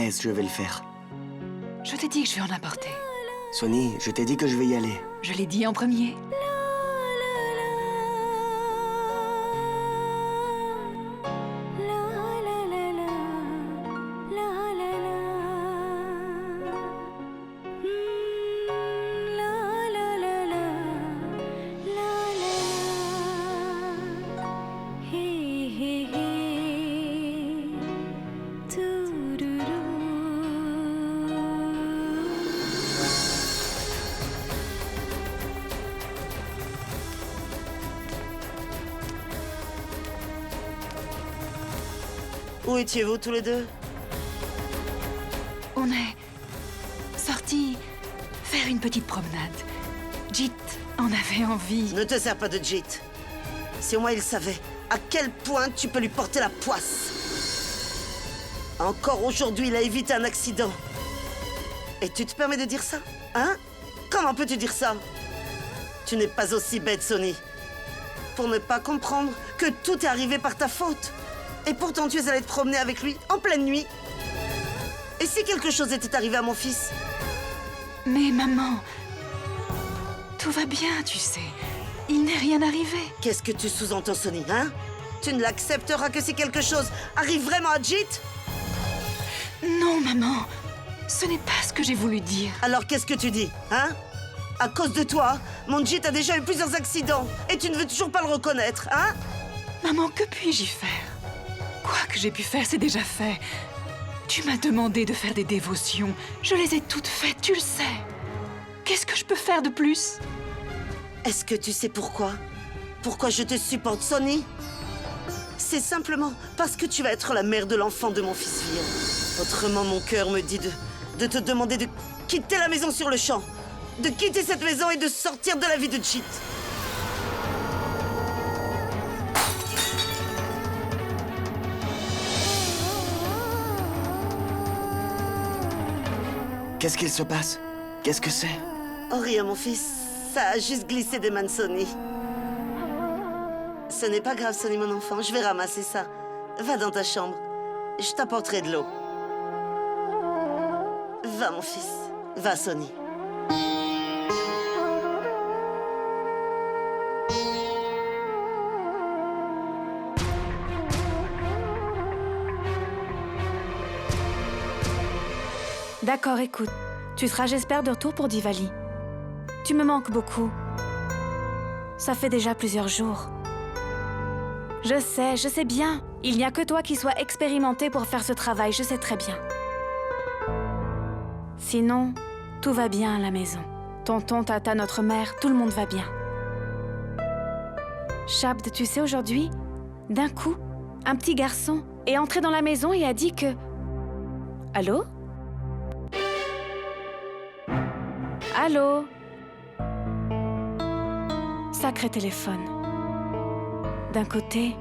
l'aise, je vais le faire. Je t'ai dit que je vais en apporter. Sonny, je t'ai dit que je vais y aller. Je l'ai dit en premier. Où étiez-vous tous les deux? On est sortis faire une petite promenade. Jit en avait envie. Ne te sers pas de Jit. Si au moins il savait à quel point tu peux lui porter la poisse. Encore aujourd'hui, il a évité un accident. Et tu te permets de dire ça? Hein? Comment peux-tu dire ça? Tu n'es pas aussi bête, Sonny, pour ne pas comprendre que tout est arrivé par ta faute. Et pourtant, tu es allée te promener avec lui en pleine nuit. Et si quelque chose était arrivé à mon fils? Mais maman, tout va bien, tu sais. Il n'est rien arrivé. Qu'est-ce que tu sous-entends, Sonny, hein? Tu ne l'accepteras que si quelque chose arrive vraiment à Jit? Non, maman. Ce n'est pas ce que j'ai voulu dire. Alors qu'est-ce que tu dis, hein? À cause de toi, mon Jit a déjà eu plusieurs accidents. Et tu ne veux toujours pas le reconnaître, hein? Maman, que puis-je faire? Quoi que j'ai pu faire, c'est déjà fait. Tu m'as demandé de faire des dévotions. Je les ai toutes faites, tu le sais. Qu'est-ce que je peux faire de plus? Est-ce que tu sais pourquoi? Pourquoi je te supporte, Sonny? C'est simplement parce que tu vas être la mère de l'enfant de mon fils vieux. Autrement, mon cœur me dit de te demander de quitter la maison sur le champ. De quitter cette maison et de sortir de la vie de Jit. Qu'est-ce qu'il se passe? Qu'est-ce que c'est? Oh rien, mon fils. Ça a juste glissé des mains de Sonny. Ce n'est pas grave, Sonny, mon enfant. Je vais ramasser ça. Va dans ta chambre. Je t'apporterai de l'eau. Va, mon fils. Va, Sonny. D'accord, écoute. Tu seras, j'espère, de retour pour Diwali. Tu me manques beaucoup. Ça fait déjà plusieurs jours. Je sais bien. Il n'y a que toi qui sois expérimenté pour faire ce travail, je sais très bien. Sinon, tout va bien à la maison. Tonton, tata, notre mère, tout le monde va bien. Shabd, tu sais, aujourd'hui, d'un coup, un petit garçon est entré dans la maison et a dit que... Allô? Allô? Sacré téléphone. D'un côté,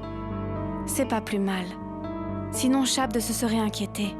c'est pas plus mal. Sinon, Shabd se serait inquiété.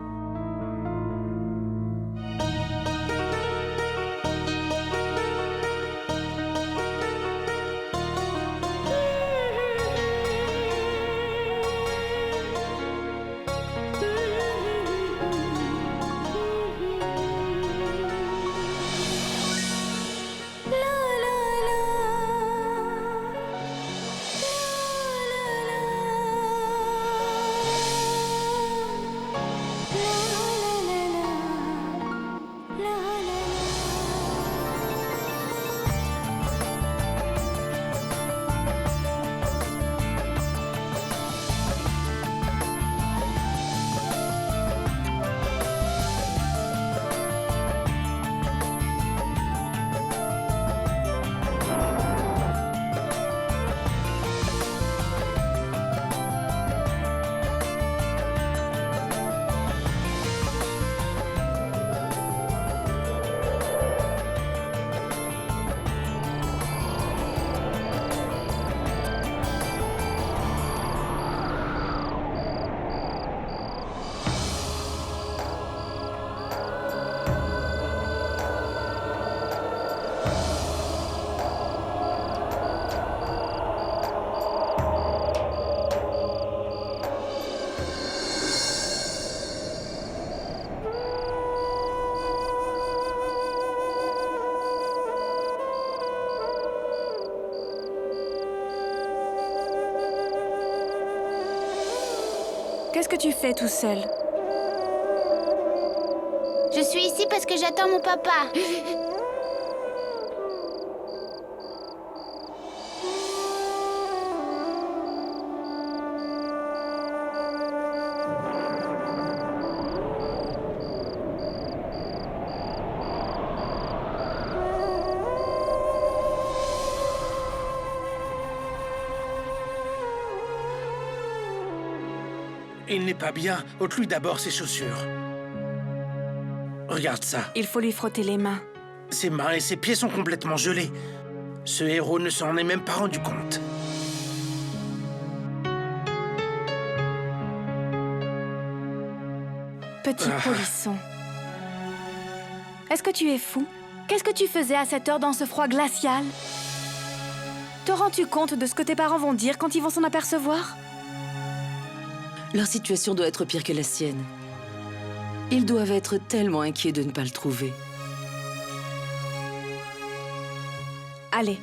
Qu'est-ce que tu fais tout seul? Je suis ici parce que j'attends mon papa. Il n'est pas bien. Ôte-lui d'abord ses chaussures. Regarde ça. Il faut lui frotter les mains. Ses mains et ses pieds sont complètement gelés. Ce héros ne s'en est même pas rendu compte. Petit polisson. Est-ce que tu es fou? Qu'est-ce que tu faisais à cette heure dans ce froid glacial? Te rends-tu compte de ce que tes parents vont dire quand ils vont s'en apercevoir? Leur situation doit être pire que la sienne. Ils doivent être tellement inquiets de ne pas le trouver. Allez,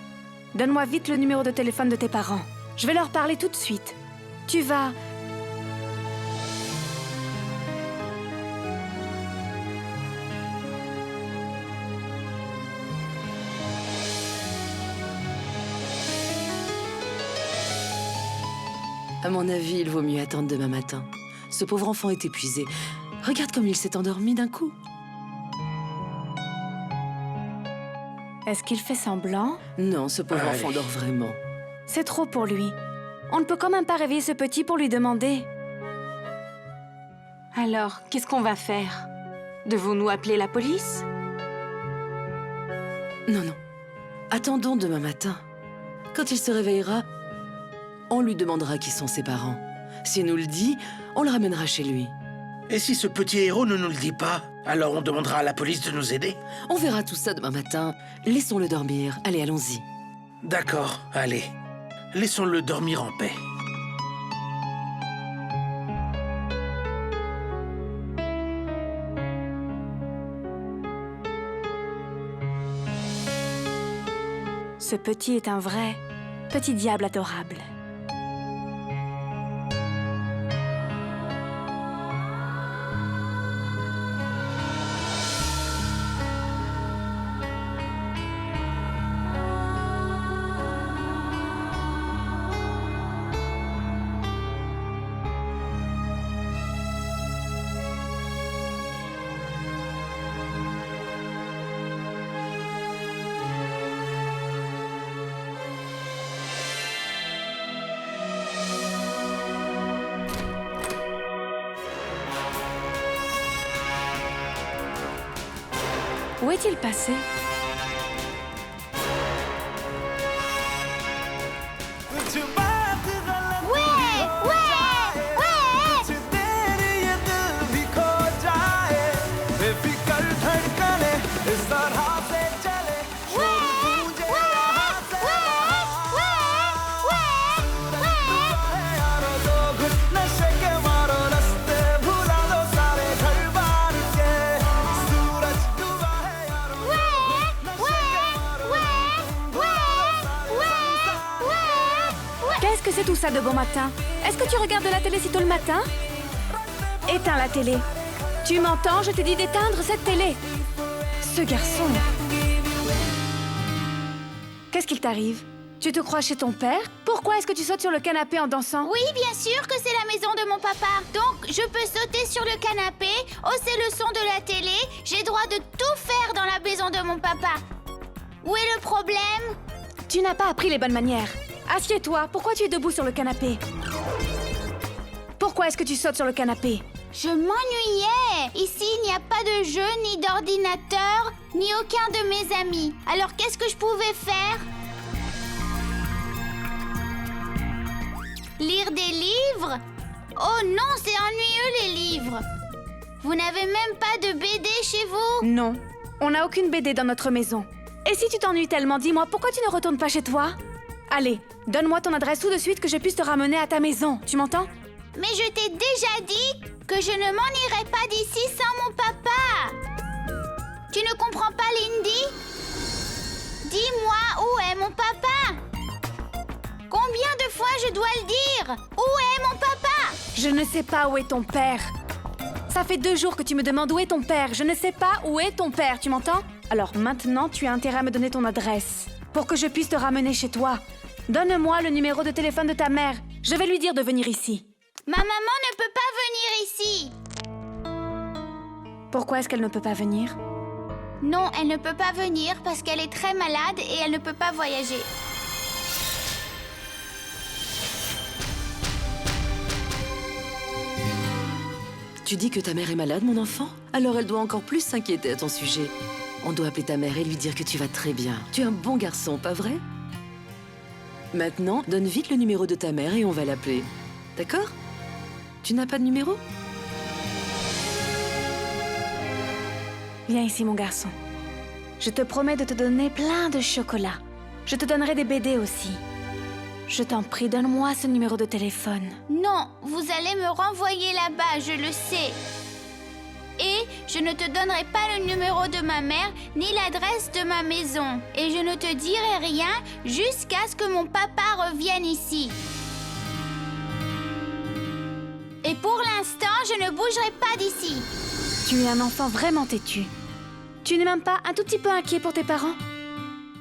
donne-moi vite le numéro de téléphone de tes parents. Je vais leur parler tout de suite. Tu vas... À mon avis, il vaut mieux attendre demain matin. Ce pauvre enfant est épuisé. Regarde comme il s'est endormi d'un coup. Est-ce qu'il fait semblant? Non, ce pauvre Allez. enfant dort vraiment. C'est trop pour lui. On ne peut quand même pas réveiller ce petit pour lui demander. Alors, qu'est-ce qu'on va faire? Devons-nous appeler la police? Non, non. Attendons demain matin. Quand il se réveillera, on lui demandera qui sont ses parents. S'il nous le dit, on le ramènera chez lui. Et si ce petit héros ne nous le dit pas, alors on demandera à la police de nous aider. On verra tout ça demain matin. Laissons-le dormir. Allez, allons-y. D'accord, allez. Laissons-le dormir en paix. Ce petit est un vrai petit diable adorable. Où est-il passé? Qu'est-ce que c'est tout ça de bon matin? Est-ce que tu regardes la télé si tôt le matin? Éteins la télé. Tu m'entends? Je t'ai dit d'éteindre cette télé. Ce garçon... Qu'est-ce qu'il t'arrive? Tu te crois chez ton père? Pourquoi est-ce que tu sautes sur le canapé en dansant? Oui, bien sûr que c'est la maison de mon papa. Donc, je peux sauter sur le canapé, hausser le son de la télé. J'ai droit de tout faire dans la maison de mon papa. Où est le problème? Tu n'as pas appris les bonnes manières. Assieds-toi. Pourquoi tu es debout sur le canapé? Pourquoi est-ce que tu sautes sur le canapé? Je m'ennuyais. Ici, il n'y a pas de jeu, ni d'ordinateur, ni aucun de mes amis. Alors, qu'est-ce que je pouvais faire? Lire des livres? Oh non, c'est ennuyeux les livres. Vous n'avez même pas de BD chez vous? Non, on n'a aucune BD dans notre maison. Et si tu t'ennuies tellement, dis-moi, pourquoi tu ne retournes pas chez toi? Allez, donne-moi ton adresse tout de suite que je puisse te ramener à ta maison, tu m'entends? Mais je t'ai déjà dit que je ne m'en irai pas d'ici sans mon papa. Tu ne comprends pas, Lindy? Dis-moi où est mon papa? Combien de fois je dois le dire? Où est mon papa? Je ne sais pas où est ton père. Ça fait 2 jours que tu me demandes où est ton père. Je ne sais pas où est ton père, tu m'entends? Alors maintenant, tu as intérêt à me donner ton adresse pour que je puisse te ramener chez toi. Donne-moi le numéro de téléphone de ta mère. Je vais lui dire de venir ici. Ma maman ne peut pas venir ici. Pourquoi est-ce qu'elle ne peut pas venir? Non, elle ne peut pas venir parce qu'elle est très malade et elle ne peut pas voyager. Tu dis que ta mère est malade, mon enfant? Alors elle doit encore plus s'inquiéter à ton sujet. On doit appeler ta mère et lui dire que tu vas très bien. Tu es un bon garçon, pas vrai? Maintenant, donne vite le numéro de ta mère et on va l'appeler. D'accord? Tu n'as pas de numéro? Viens ici, mon garçon. Je te promets de te donner plein de chocolat. Je te donnerai des BD aussi. Je t'en prie, donne-moi ce numéro de téléphone. Non, vous allez me renvoyer là-bas, je le sais. Et je ne te donnerai pas le numéro de ma mère ni l'adresse de ma maison. Et je ne te dirai rien jusqu'à ce que mon papa revienne ici. Et pour l'instant, je ne bougerai pas d'ici. Tu es un enfant vraiment têtu. Tu n'es même pas un tout petit peu inquiet pour tes parents?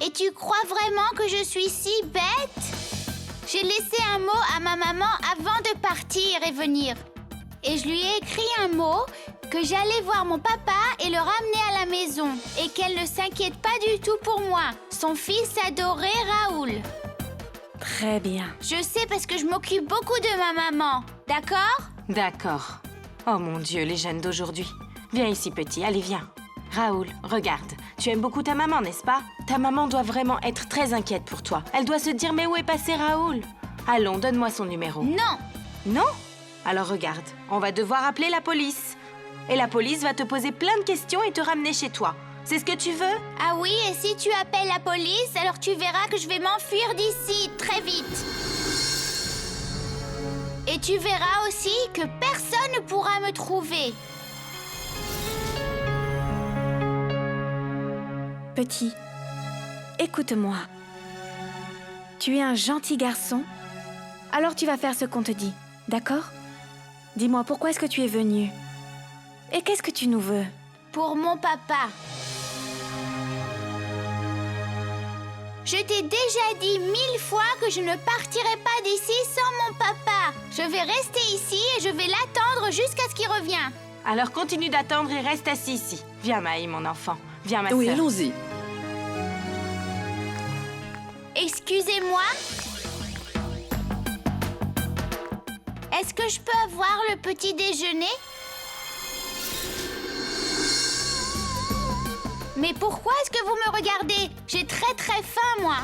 Et tu crois vraiment que je suis si bête? J'ai laissé un mot à ma maman avant de partir et venir. Et je lui ai écrit un mot que j'allais voir mon papa et le ramener à la maison. Et qu'elle ne s'inquiète pas du tout pour moi. Son fils adoré Raoul. Très bien. Je sais parce que je m'occupe beaucoup de ma maman. D'accord? D'accord. Oh mon Dieu, les jeunes d'aujourd'hui. Viens ici, petit, allez, viens. Raoul, regarde. Tu aimes beaucoup ta maman, n'est-ce pas? Ta maman doit vraiment être très inquiète pour toi. Elle doit se dire, mais où est passé Raoul? Allons, donne-moi son numéro. Non. Non? Alors regarde, on va devoir appeler la police. Et la police va te poser plein de questions et te ramener chez toi. C'est ce que tu veux? Ah oui, et si tu appelles la police, alors tu verras que je vais m'enfuir d'ici très vite. Et tu verras aussi que personne ne pourra me trouver. Petit, écoute-moi. Tu es un gentil garçon. Alors tu vas faire ce qu'on te dit, d'accord? Dis-moi, pourquoi est-ce que tu es venu? Et qu'est-ce que tu nous veux? Pour mon papa. Je t'ai déjà dit 1000 fois que je ne partirai pas d'ici sans mon papa. Je vais rester ici et je vais l'attendre jusqu'à ce qu'il revienne. Alors continue d'attendre et reste assis ici. Viens, Maï, mon enfant. Viens, ma Oui, sœur. allons-y. Excusez-moi. Est-ce que je peux avoir le petit déjeuner? Mais pourquoi est-ce que vous me regardez? J'ai très très faim, moi.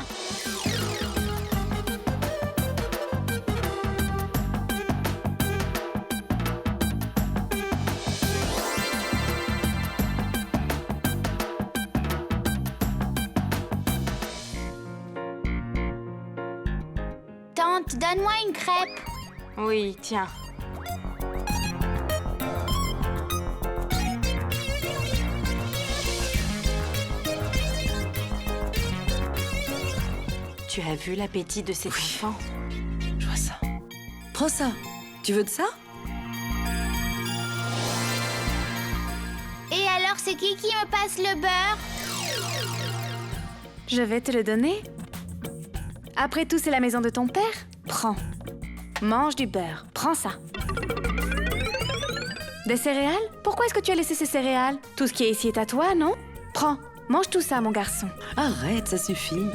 Tante, donne-moi une crêpe. Oui, tiens. Tu as vu l'appétit de cet enfant? Je vois ça. Prends ça. Tu veux de ça? Et alors, c'est qui me passe le beurre? Je vais te le donner. Après tout, c'est la maison de ton père. Prends. Mange du beurre. Prends ça. Des céréales? Pourquoi est-ce que tu as laissé ces céréales? Tout ce qui est ici est à toi, non? Prends. Mange tout ça, mon garçon. Arrête, ça suffit.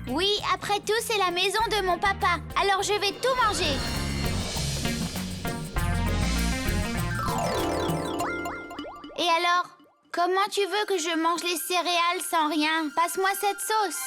Oui, après tout, c'est la maison de mon papa. Alors, je vais tout manger. Et alors, comment tu veux que je mange les céréales sans rien? Passe-moi cette sauce.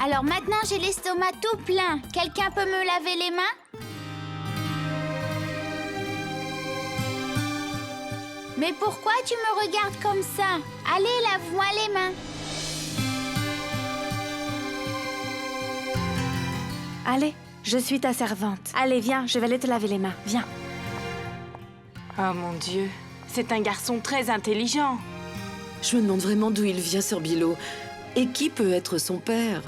Alors maintenant, j'ai l'estomac tout plein. Quelqu'un peut me laver les mains? Mais pourquoi tu me regardes comme ça? Allez, lave-moi les mains. Allez, je suis ta servante. Allez, viens, je vais aller te laver les mains. Viens. Oh mon Dieu, c'est un garçon très intelligent. Je me demande vraiment d'où il vient, Sir Bilo. Et qui peut être son père?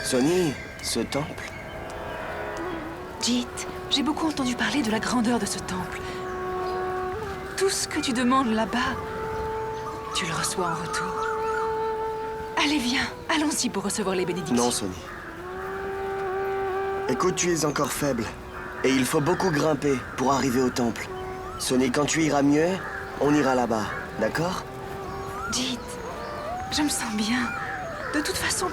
Sonny, ce temple. Jit, j'ai beaucoup entendu parler de la grandeur de ce temple. Tout ce que tu demandes là-bas, tu le reçois en retour. Allez, viens, allons-y pour recevoir les bénédictions. Non, Sonny. Écoute, tu es encore faible. Et il faut beaucoup grimper pour arriver au temple. Sonny, quand tu iras mieux, on ira là-bas. D'accord? Jit, je me sens bien. De toute façon,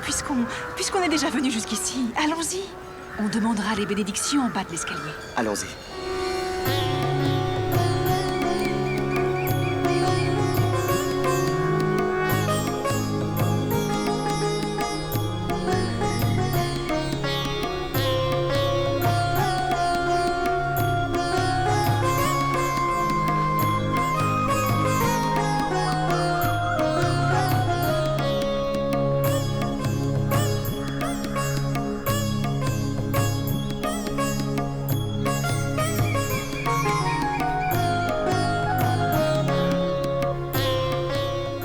puisqu'on est déjà venu jusqu'ici, allons-y. On demandera les bénédictions en bas de l'escalier. Allons-y.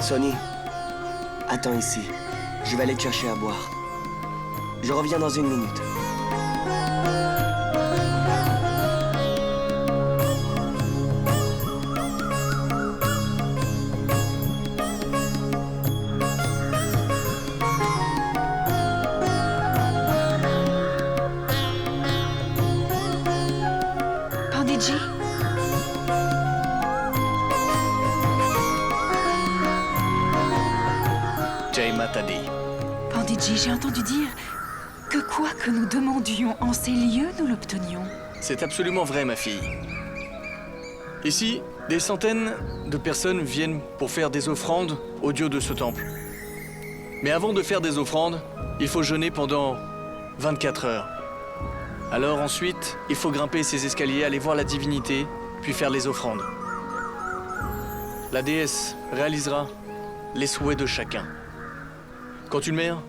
Sonny, attends ici. Je vais aller te chercher à boire. Je reviens dans une minute. Panditji? Jai Mata Di. Panditji, j'ai entendu dire que quoi que nous demandions en ces lieux, nous l'obtenions. C'est absolument vrai, ma fille. Ici, des centaines de personnes viennent pour faire des offrandes au dieu de ce temple. Mais avant de faire des offrandes, il faut jeûner pendant 24 heures. Alors ensuite, il faut grimper ces escaliers, aller voir la divinité, puis faire les offrandes. La déesse réalisera les souhaits de chacun. Quand une mère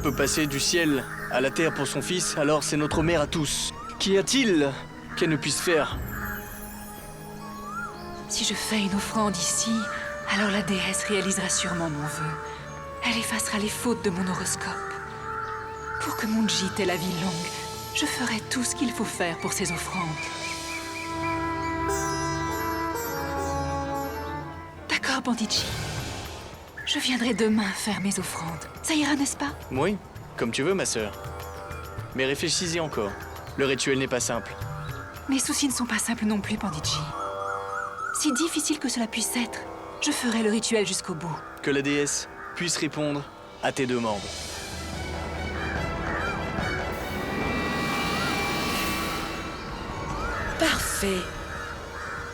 peut passer du ciel à la terre pour son fils, alors c'est notre mère à tous. Qu'y a-t-il qu'elle ne puisse faire? Si je fais une offrande ici, alors la déesse réalisera sûrement mon vœu. Elle effacera les fautes de mon horoscope. Pour que mon Jit ait la vie longue, je ferai tout ce qu'il faut faire pour ces offrandes. D'accord, Panditji. Je viendrai demain faire mes offrandes. Ça ira, n'est-ce pas? Oui, comme tu veux, ma sœur. Mais réfléchis-y encore. Le rituel n'est pas simple. Mes soucis ne sont pas simples non plus, Panditji. Si difficile que cela puisse être, je ferai le rituel jusqu'au bout. Que la déesse puisse répondre à tes demandes. Parfait.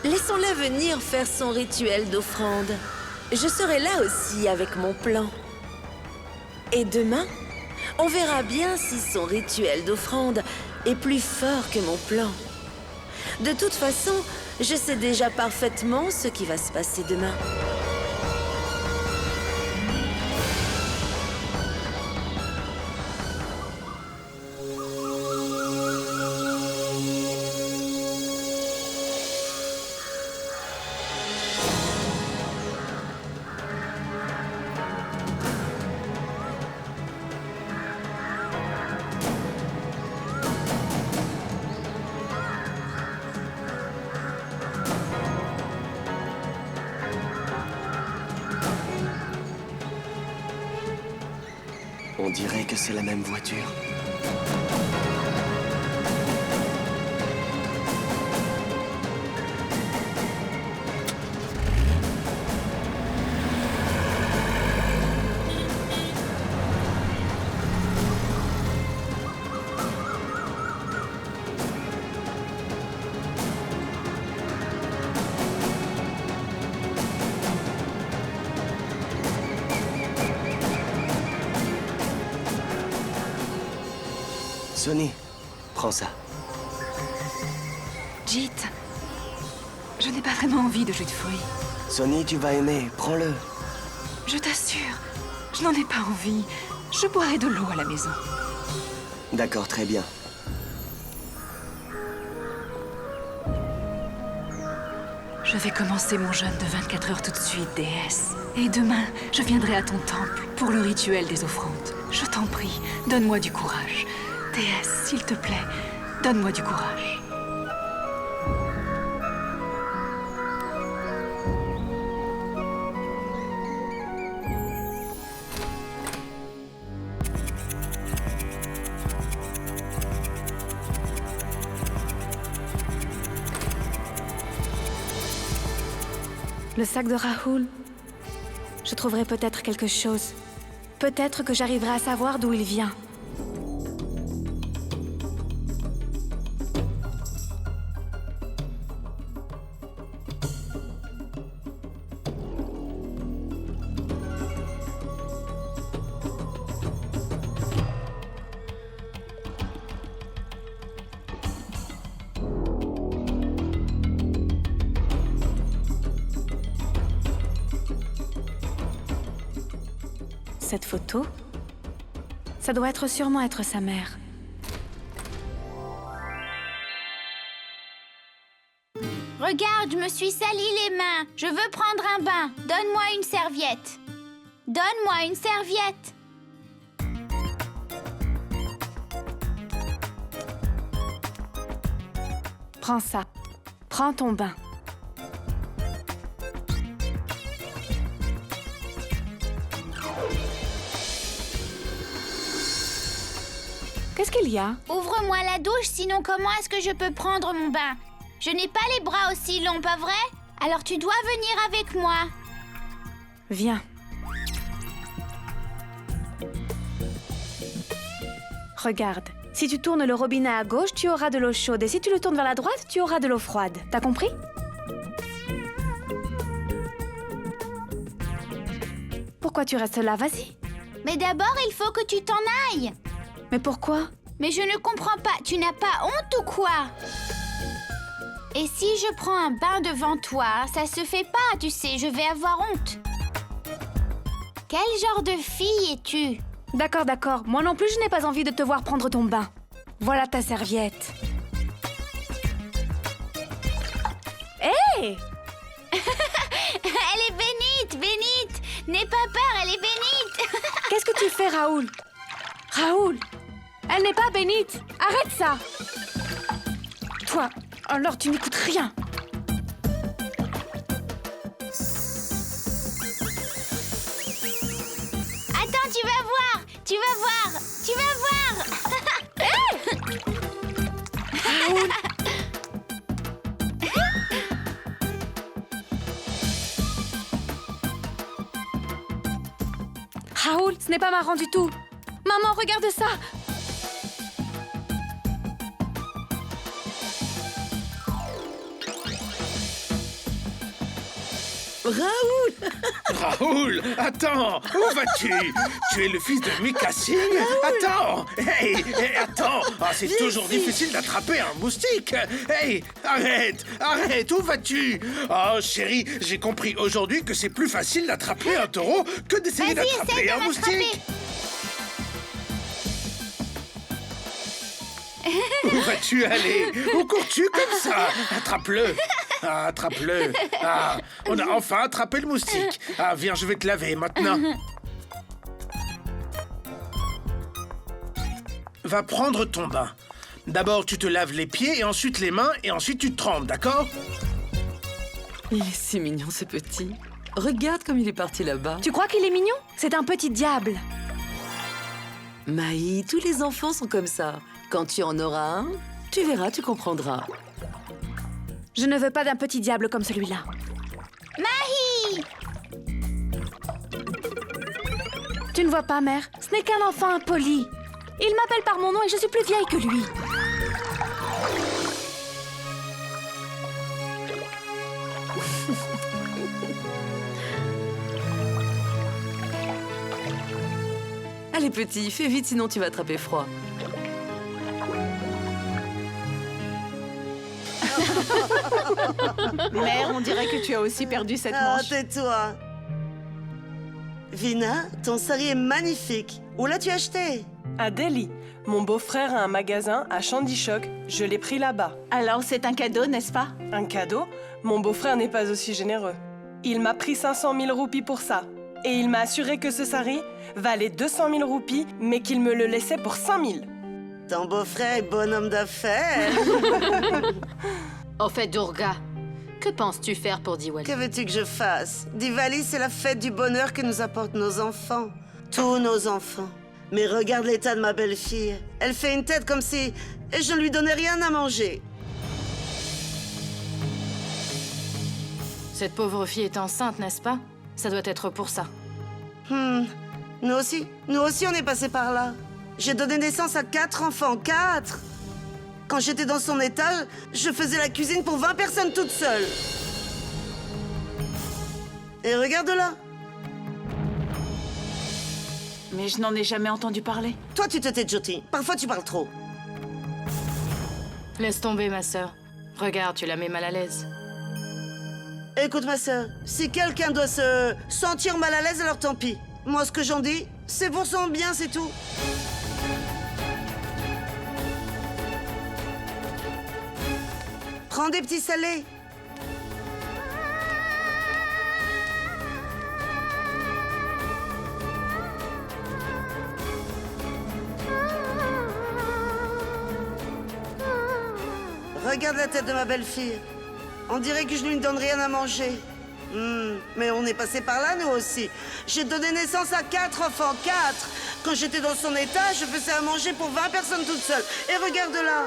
Laissons-la venir faire son rituel d'offrande. Je serai là aussi avec mon plan. Et demain, on verra bien si son rituel d'offrande est plus fort que mon plan. De toute façon, je sais déjà parfaitement ce qui va se passer demain. On dirait que c'est la même voiture. Sonny, prends ça. Jit, je n'ai pas vraiment envie de jus de fruits. Sonny, tu vas aimer, prends-le. Je t'assure, je n'en ai pas envie. Je boirai de l'eau à la maison. D'accord, très bien. Je vais commencer mon jeûne de 24 heures tout de suite, déesse. Et demain, je viendrai à ton temple pour le rituel des offrandes. Je t'en prie, donne-moi du courage. Déesse, s'il te plaît, donne-moi du courage. Le sac de Raoul. Je trouverai peut-être quelque chose. Peut-être que j'arriverai à savoir d'où il vient. Cette photo, ça doit sûrement être sa mère. Regarde, je me suis sali les mains. Je veux prendre un bain. Donne-moi une serviette. Donne-moi une serviette. Prends ça. Prends ton bain. Qu'est-ce qu'il y a? Ouvre-moi la douche, sinon comment est-ce que je peux prendre mon bain? Je n'ai pas les bras aussi longs, pas vrai? Alors tu dois venir avec moi. Viens. Regarde, si tu tournes le robinet à gauche, tu auras de l'eau chaude. Et si tu le tournes vers la droite, tu auras de l'eau froide. T'as compris? Pourquoi tu restes là? Vas-y. Mais d'abord, il faut que tu t'en ailles. Mais pourquoi? Mais je ne comprends pas. Tu n'as pas honte ou quoi? Et si je prends un bain devant toi, ça se fait pas, tu sais, je vais avoir honte. Quel genre de fille es-tu? D'accord, d'accord. Moi non plus, je n'ai pas envie de te voir prendre ton bain. Voilà ta serviette. Hé! Elle est bénite, bénite. N'aie pas peur, elle est bénite. Qu'est-ce que tu fais, Raoul? Raoul! Elle n'est pas bénite! Arrête ça! Toi, alors tu n'écoutes rien! Attends, tu vas voir! Tu vas voir! Tu vas voir! Raoul! Raoul, ce n'est pas marrant du tout! Maman, regarde ça! Raoul! Raoul, attends! Où vas-tu? Tu es le fils de Mika Singh? Attends! Hey, attends! Ah, c'est toujours difficile d'attraper un moustique! Hey, arrête! Arrête! Où vas-tu? Oh, chérie, j'ai compris aujourd'hui que c'est plus facile d'attraper un taureau que d'essayer Vas-y, d'attraper essaie de un moustique! m'attraper. Où vas-tu aller? Où cours-tu comme ça? Attrape-le! Ah, attrape-le! Ah, on a enfin attrapé le moustique! Ah, viens, je vais te laver maintenant! Va prendre ton bain. D'abord, tu te laves les pieds et ensuite les mains et ensuite tu te trempes, d'accord? Il est si mignon, ce petit. Regarde comme il est parti là-bas. Tu crois qu'il est mignon? C'est un petit diable. Maï, tous les enfants sont comme ça. Quand tu en auras un, tu verras, tu comprendras. Je ne veux pas d'un petit diable comme celui-là. Mahi! Tu ne vois pas, mère? Ce n'est qu'un enfant impoli. Il m'appelle par mon nom et je suis plus vieille que lui. Allez, petit, fais vite, sinon tu vas attraper froid. Mère, on dirait que tu as aussi perdu cette Ah, manche. tais-toi. Vina, ton sari est magnifique. Où l'as-tu acheté? À Delhi. Mon beau-frère a un magasin à Chandichok. Je l'ai pris là-bas. Alors c'est un cadeau, n'est-ce pas? Un cadeau? Mon beau-frère n'est pas aussi généreux. Il m'a pris 500 000 roupies pour ça. Et il m'a assuré que ce sari valait 200 000 roupies, mais qu'il me le laissait pour 5 000. Ton beau-frère est bonhomme d'affaires. Au fait, Durga, que penses-tu faire pour Diwali? Que veux-tu que je fasse? Diwali, c'est la fête du bonheur que nous apportent nos enfants. Tous nos enfants. Mais regarde l'état de ma belle-fille. Elle fait une tête comme si je ne lui donnais rien à manger. Cette pauvre fille est enceinte, n'est-ce pas? Ça doit être pour ça. Nous aussi on est passé par là. J'ai donné naissance à 4 enfants, 4. Quand j'étais dans son état, je faisais la cuisine pour 20 personnes toute seule. Et regarde là. Mais je n'en ai jamais entendu parler. Toi, tu te tais, Jyoti. Parfois, tu parles trop. Laisse tomber, ma sœur. Regarde, tu la mets mal à l'aise. Écoute, ma sœur, si quelqu'un doit se sentir mal à l'aise, alors tant pis. Moi, ce que j'en dis, c'est pour son bien, c'est tout. Prends des petits salés. Regarde la tête de ma belle-fille. On dirait que je ne lui donne rien à manger. Mais on est passé par là, nous aussi. J'ai donné naissance à 4 enfants, 4. Quand j'étais dans son état, je faisais à manger pour 20 personnes toute seule. Et regarde là.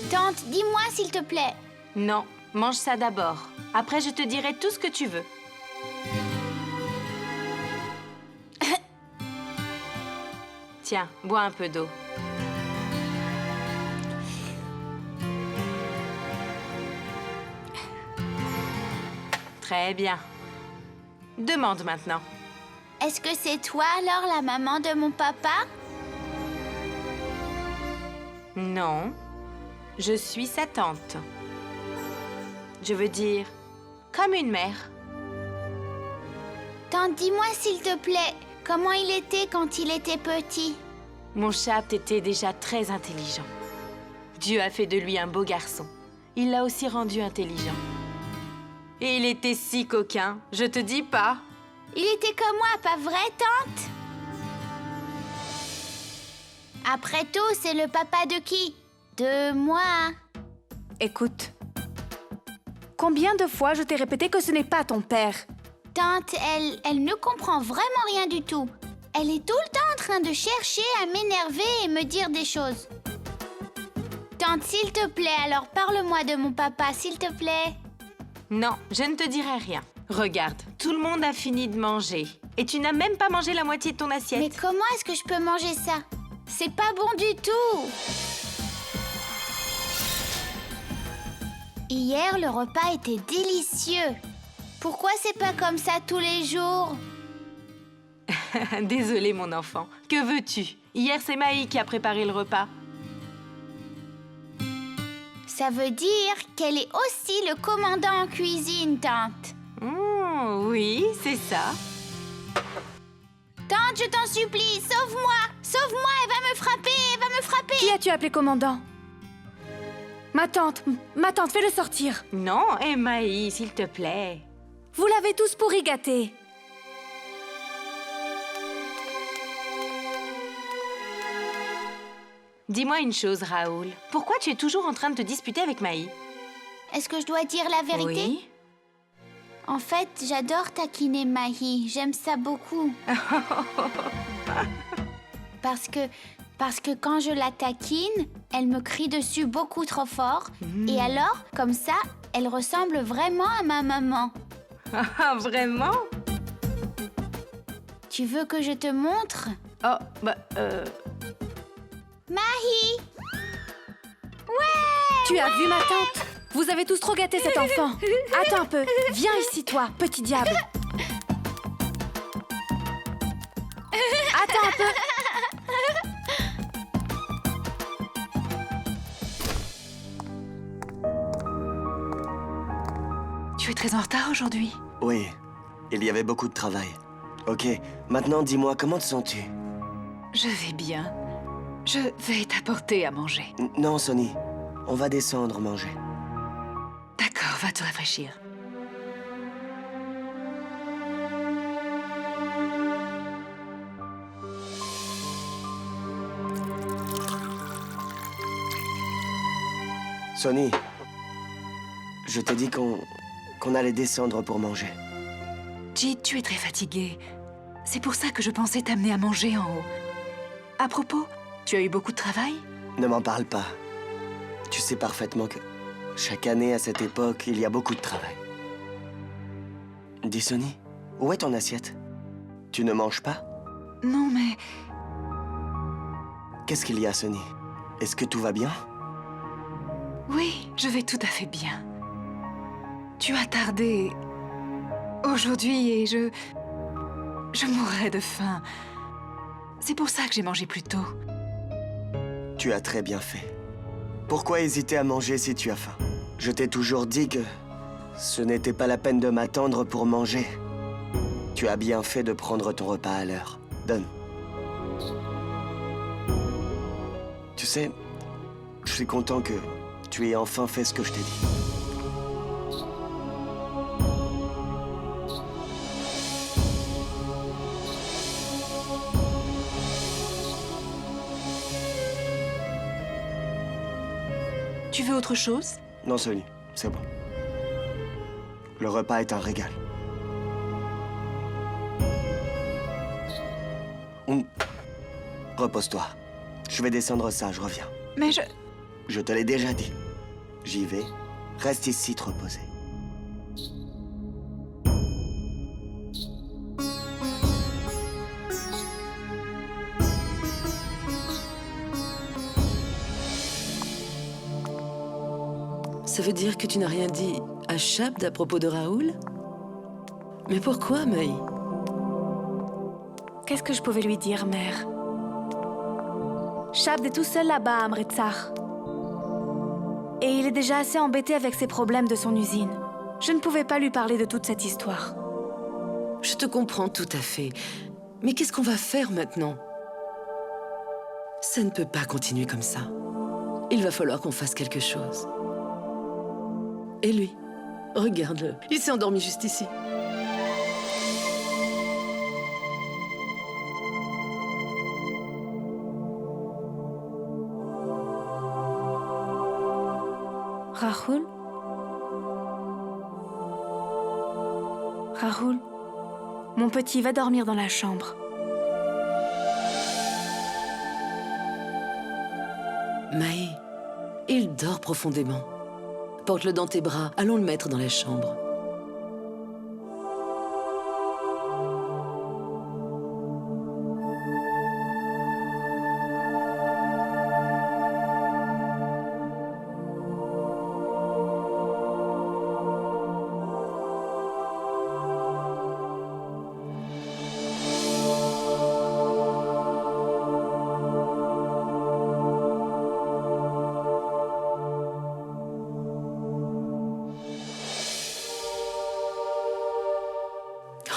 Tante, dis-moi s'il te plaît. Non, mange ça d'abord. Après, je te dirai tout ce que tu veux. Tiens, bois un peu d'eau. Très bien. Demande maintenant. Est-ce que c'est toi alors la maman de mon papa? Non, je suis sa tante. Je veux dire, comme une mère. Tante, dis-moi s'il te plaît, comment il était quand il était petit? Mon Chapt était déjà très intelligent. Dieu a fait de lui un beau garçon. Il l'a aussi rendu intelligent. Et il était si coquin, je te dis pas. Il était comme moi, pas vrai, tante? Après tout, c'est le papa de qui? De moi. Écoute, combien de fois je t'ai répété que ce n'est pas ton père? Tante, elle ne comprend vraiment rien du tout. Elle est tout le temps en train de chercher à m'énerver et me dire des choses. Tante, s'il te plaît, alors parle-moi de mon papa, s'il te plaît. Non, je ne te dirai rien. Regarde, tout le monde a fini de manger. Et tu n'as même pas mangé la moitié de ton assiette. Mais comment est-ce que je peux manger ça? C'est pas bon du tout. Hier, le repas était délicieux. Pourquoi c'est pas comme ça tous les jours? Désolée, mon enfant. Que veux-tu? Hier, c'est Maï qui a préparé le repas. Ça veut dire qu'elle est aussi le commandant en cuisine, tante. Oui, c'est ça. Tante, je t'en supplie, sauve-moi! Sauve-moi, elle va me frapper, elle va me frapper! Qui as-tu appelé commandant? Ma tante, fais-le sortir. Non, Maï, s'il te plaît. Vous l'avez tous pourri gâté. Dis-moi une chose, Raoul. Pourquoi tu es toujours en train de te disputer avec Maï? Est-ce que je dois dire la vérité? Oui. En fait, j'adore taquiner Mahi. J'aime ça beaucoup. Parce que quand je la taquine, elle me crie dessus beaucoup trop fort. Et alors, comme ça, elle ressemble vraiment à ma maman. Ah, vraiment? Tu veux que je te montre? Oh, Mahi! Ouais! Tu as vu ma tante? Vous avez tous trop gâté cet enfant. Attends un peu. Viens ici, toi, petit diable. Attends un peu. très en retard aujourd'hui. Oui, il y avait beaucoup de travail. Ok, maintenant dis-moi, comment te sens-tu? Je vais bien. Je vais t'apporter à manger. Non, Sonny, on va descendre manger. D'accord, va te rafraîchir. Sonny, je t'ai dit qu'on allait descendre pour manger. Jit, tu es très fatiguée. C'est pour ça que je pensais t'amener à manger en haut. À propos, tu as eu beaucoup de travail? Ne m'en parle pas. Tu sais parfaitement que chaque année à cette époque, il y a beaucoup de travail. Dis Sonny, où est ton assiette? Tu ne manges pas? Non, mais... Qu'est-ce qu'il y a, Sonny? Est-ce que tout va bien? Oui, je vais tout à fait bien. Tu as tardé aujourd'hui et je mourrais de faim. C'est pour ça que j'ai mangé plus tôt. Tu as très bien fait. Pourquoi hésiter à manger si tu as faim? Je t'ai toujours dit que ce n'était pas la peine de m'attendre pour manger. Tu as bien fait de prendre ton repas à l'heure. Donne. Tu sais, je suis content que tu aies enfin fait ce que je t'ai dit. Tu veux autre chose? Non, Sonny, c'est bon. Le repas est un régal. Repose-toi. Je vais descendre ça, je reviens. Mais Je te l'ai déjà dit. J'y vais. Reste ici te reposer. Ça veut dire que tu n'as rien dit à Shabd à propos de Raoul? Mais pourquoi, Maï? Qu'est-ce que je pouvais lui dire, mère? Shabd est tout seul là-bas à Amritsar. Et il est déjà assez embêté avec ses problèmes de son usine. Je ne pouvais pas lui parler de toute cette histoire. Je te comprends tout à fait. Mais qu'est-ce qu'on va faire maintenant? Ça ne peut pas continuer comme ça. Il va falloir qu'on fasse quelque chose. Et lui, regarde-le, il s'est endormi juste ici. Rahul? Rahul, mon petit, va dormir dans la chambre. Maï, il dort profondément. Porte-le dans tes bras, allons le mettre dans la chambre.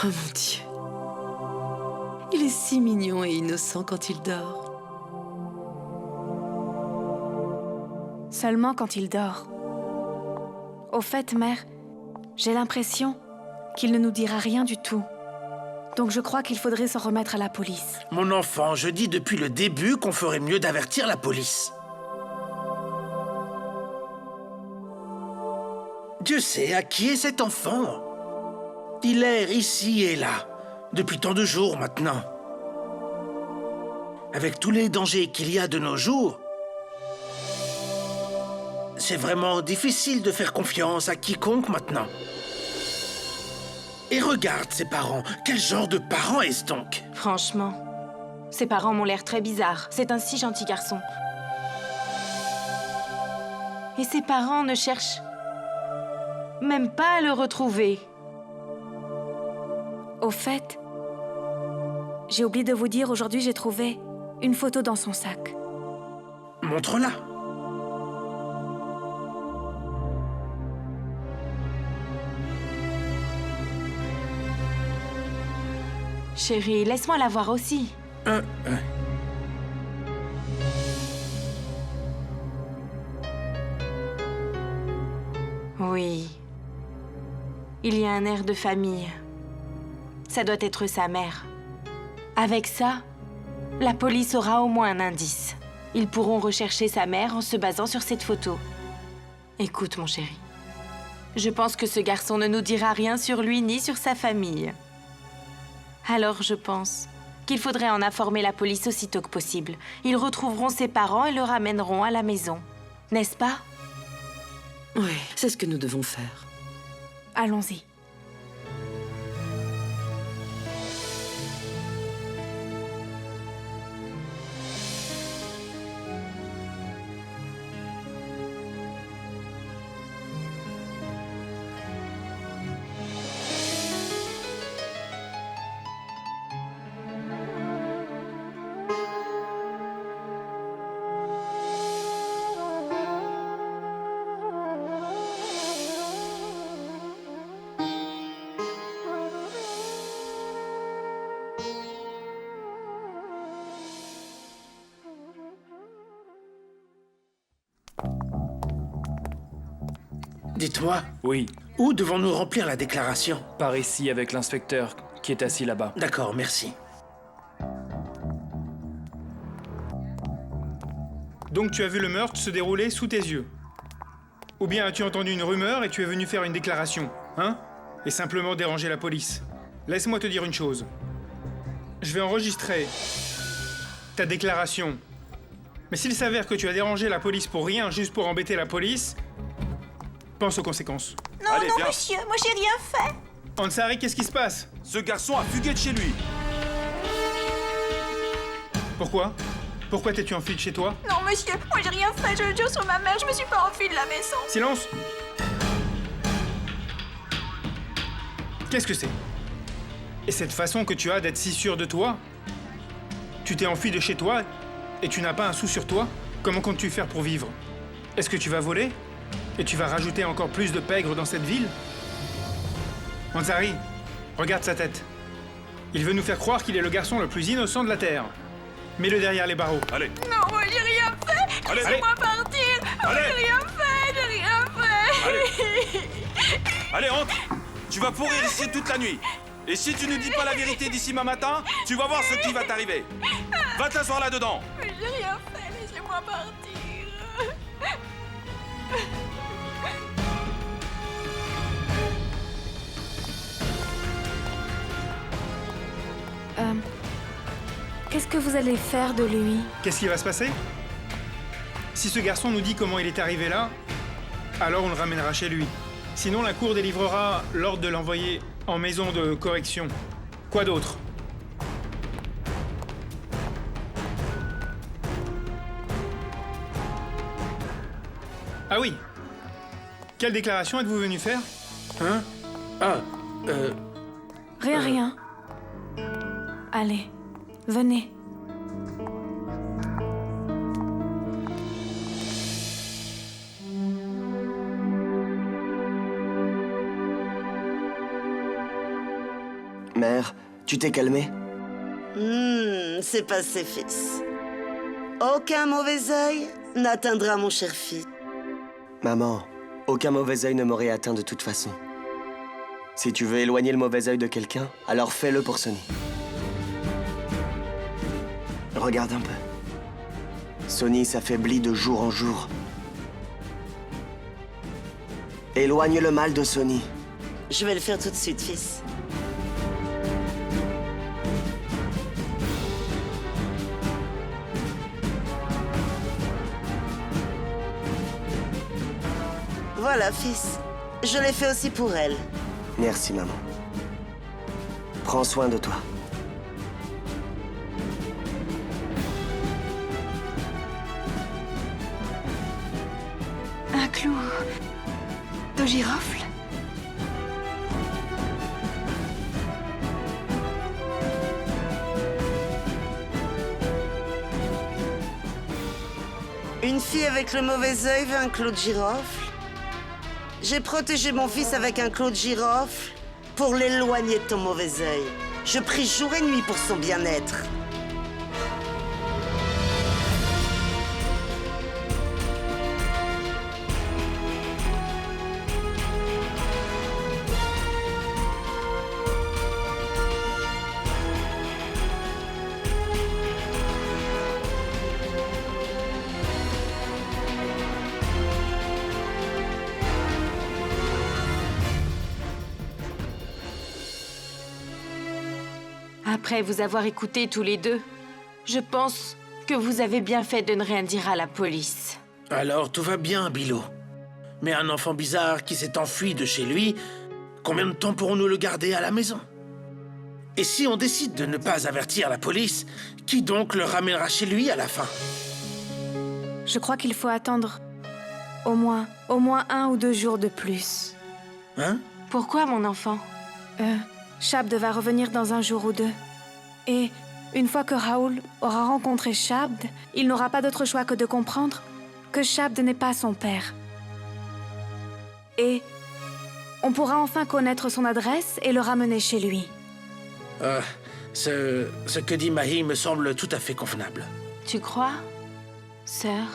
Oh mon Dieu. Il est si mignon et innocent quand il dort. Seulement quand il dort. Au fait, mère, j'ai l'impression qu'il ne nous dira rien du tout. Donc je crois qu'il faudrait s'en remettre à la police. Mon enfant, je dis depuis le début qu'on ferait mieux d'avertir la police. Dieu sait à qui est cet enfant. Il erre ici et là, depuis tant de jours maintenant. Avec tous les dangers qu'il y a de nos jours, c'est vraiment difficile de faire confiance à quiconque maintenant. Et regarde ses parents, quel genre de parents est-ce donc? Franchement, ses parents m'ont l'air très bizarres. C'est un si gentil garçon. Et ses parents ne cherchent même pas à le retrouver. Au fait, j'ai oublié de vous dire, aujourd'hui j'ai trouvé une photo dans son sac. Montre-la. Chérie, laisse-moi la voir aussi. Oui. Il y a un air de famille. Ça doit être sa mère. Avec ça, la police aura au moins un indice. Ils pourront rechercher sa mère en se basant sur cette photo. Écoute, mon chéri. Je pense que ce garçon ne nous dira rien sur lui ni sur sa famille. Alors je pense qu'il faudrait en informer la police aussitôt que possible. Ils retrouveront ses parents et le ramèneront à la maison. N'est-ce pas? Oui, c'est ce que nous devons faire. Allons-y. Dites-moi, Oui, où devons-nous remplir la déclaration? par ici avec l'inspecteur qui est assis là-bas. D'accord, merci. Donc tu as vu le meurtre se dérouler sous tes yeux? Ou bien as-tu entendu une rumeur et tu es venu faire une déclaration, hein? Et simplement déranger la police? Laisse-moi te dire une chose. Je vais enregistrer ta déclaration. Mais s'il s'avère que tu as dérangé la police pour rien, juste pour embêter la police, pense aux conséquences. Non, Allez, non, viens. monsieur, moi j'ai rien fait. Ansari, qu'est-ce qui se passe? Ce garçon a fugué de chez lui. Pourquoi? Pourquoi t'es-tu enfui de chez toi? Non, monsieur, moi j'ai rien fait, je le jure sur ma mère, je me suis pas enfuie de la maison. Silence! Qu'est-ce que c'est? Et cette façon que tu as d'être si sûr de toi? Tu t'es enfui de chez toi et tu n'as pas un sou sur toi? Comment comptes-tu faire pour vivre? Est-ce que tu vas voler? Et tu vas rajouter encore plus de pègres dans cette ville? Ansari, regarde sa tête. Il veut nous faire croire qu'il est le garçon le plus innocent de la Terre. Mets-le derrière les barreaux. Allez. Non, moi j'ai rien fait. Allez. Laissez-moi partir. Moi Allez. j'ai rien fait, j'ai rien fait. Allez, entre. Tu vas pourrir ici toute la nuit. Et si tu ne dis pas la vérité d'ici demain matin, tu vas voir ce qui va t'arriver. Va t'asseoir là-dedans. Mais j'ai rien fait, laissez-moi partir. Qu'est-ce que vous allez faire de lui? Qu'est-ce qui va se passer? Si ce garçon nous dit comment il est arrivé là, alors on le ramènera chez lui. Sinon, la cour délivrera l'ordre de l'envoyer en maison de correction. Quoi d'autre? Ah oui. Quelle déclaration êtes-vous venu faire? Hein? Ah, Rien. Allez, venez. Mère, tu t'es calmée? C'est passé, fils. Aucun mauvais œil n'atteindra mon cher fils. Maman, aucun mauvais œil ne m'aurait atteint de toute façon. Si tu veux éloigner le mauvais œil de quelqu'un, alors fais-le pour Sonny. Regarde un peu. Sonny s'affaiblit de jour en jour. Éloigne le mal de Sonny. Je vais le faire tout de suite, fils. Voilà, fils. Je l'ai fait aussi pour elle. Merci, maman. Prends soin de toi. Un clou de girofle? Une fille avec le mauvais œil veut un clou de girofle. J'ai protégé mon fils avec un clou de girofle pour l'éloigner de ton mauvais œil. Je prie jour et nuit pour son bien-être. Après vous avoir écoutés tous les deux, je pense que vous avez bien fait de ne rien dire à la police. Alors tout va bien, Bilo. Mais un enfant bizarre qui s'est enfui de chez lui, combien de temps pourrons-nous le garder à la maison? Et si on décide de ne pas avertir la police, qui donc le ramènera chez lui à la fin? Je crois qu'il faut attendre au moins 1 ou 2 jours de plus. Hein? Pourquoi, mon enfant? Shabd va revenir dans 1 jour ou 2. Et une fois que Raoul aura rencontré Shabd, il n'aura pas d'autre choix que de comprendre que Shabd n'est pas son père. Et on pourra enfin connaître son adresse et le ramener chez lui. Ce que dit Mahi me semble tout à fait convenable. Tu crois, sœur?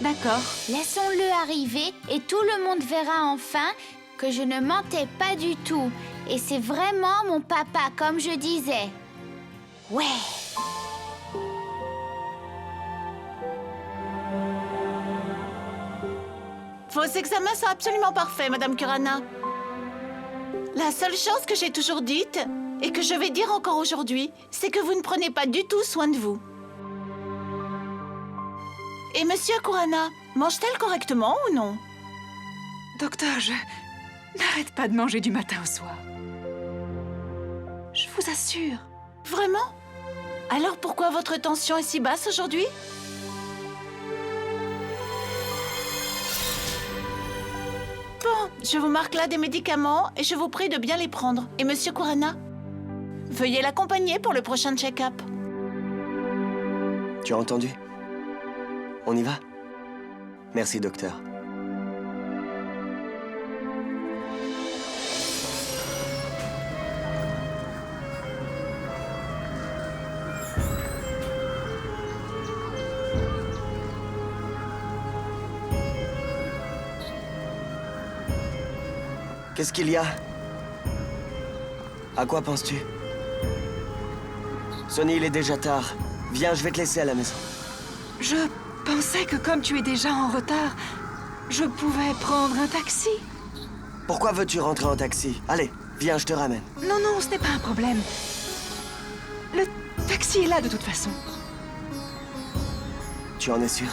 D'accord. Laissons-le arriver et tout le monde verra enfin que je ne mentais pas du tout. Et c'est vraiment mon papa, comme je disais. Ouais. Vos examens sont absolument parfaits, Madame Kurana. La seule chose que j'ai toujours dite, et que je vais dire encore aujourd'hui, c'est que vous ne prenez pas du tout soin de vous. Et Monsieur Kurana, mange-t-elle correctement ou non? Docteur, je n'arrête pas de manger du matin au soir. Je vous assure. Vraiment? Alors pourquoi votre tension est si basse aujourd'hui? Bon, je vous marque là des médicaments et je vous prie de bien les prendre. Et Monsieur Kurana, veuillez l'accompagner pour le prochain check-up. Tu as entendu? On y va? Merci, docteur. Qu'est-ce qu'il y a? À quoi penses-tu? Sonny, il est déjà tard. Viens, je vais te laisser à la maison. Je pensais que comme tu es déjà en retard, je pouvais prendre un taxi. Pourquoi veux-tu rentrer en taxi? Allez, viens, je te ramène. Non, non, ce n'est pas un problème. Le taxi est là de toute façon. Tu en es sûr?